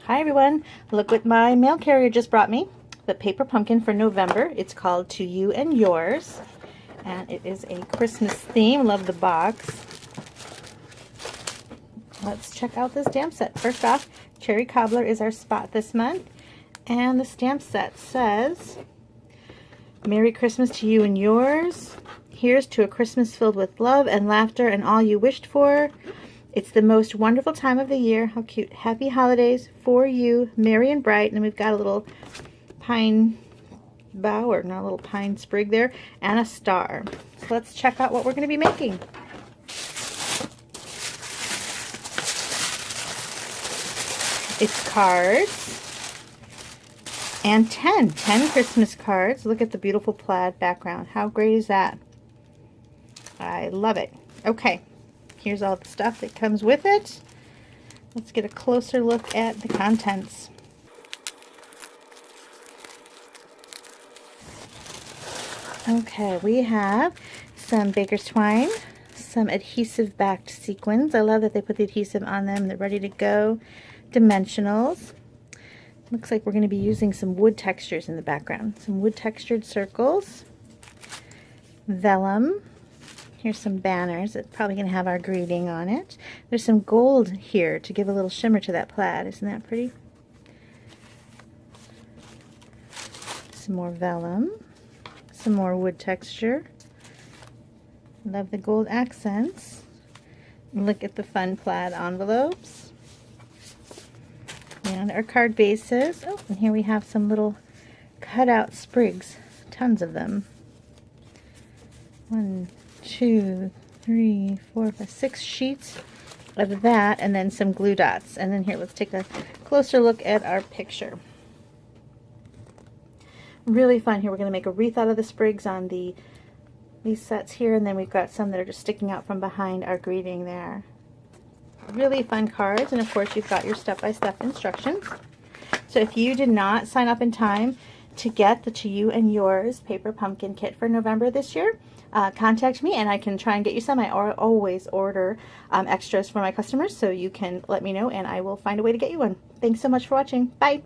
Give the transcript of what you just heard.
Hi everyone, look what my mail carrier just brought me. The paper pumpkin for November. It's called To You and Yours. And it is a Christmas theme. Love the box. Let's check out this stamp set. First off, Cherry Cobbler is our spot this month. And the stamp set says, Merry Christmas to you and yours. Here's to a Christmas filled with love and laughter and all you wished for. It's the most wonderful time of the year. How cute. Happy holidays for you, merry and bright. And we've got a little pine bough, or not a little pine sprig there, and a star. So let's check out what we're going to be making. It's cards and 10 Christmas cards. Look at the beautiful plaid background. How great is that? I love it. Okay. Here's all the stuff that comes with it. Let's get a closer look at the contents. Okay, we have some baker's twine, some adhesive backed sequins. I love that they put the adhesive on them. They're ready to go. Dimensionals. Looks like we're going to be using some wood textures in the background. Some wood textured circles. Vellum. Here's some banners. It's probably going to have our greeting on it. There's some gold here to give a little shimmer to that plaid. Isn't that pretty? Some more vellum. Some more wood texture. Love the gold accents. Look at the fun plaid envelopes. And our card bases. Oh, and here we have some little cutout sprigs. Tons of them. 1, 2, 3, 4, 5, 6 sheets of that, and then some glue dots. And then here, let's take a closer look at our picture. Really fun. Here we're going to make a wreath out of the sprigs on these sets here, and then we've got some that are just sticking out from behind our greeting there. Really fun cards, and of course you've got your step-by-step instructions. So if you did not sign up in time to get the To You and Yours paper pumpkin kit for November this year, contact me and I can try and get you some. I always order extras for my customers, so you can let me know and I will find a way to get you one. Thanks so much for watching. Bye!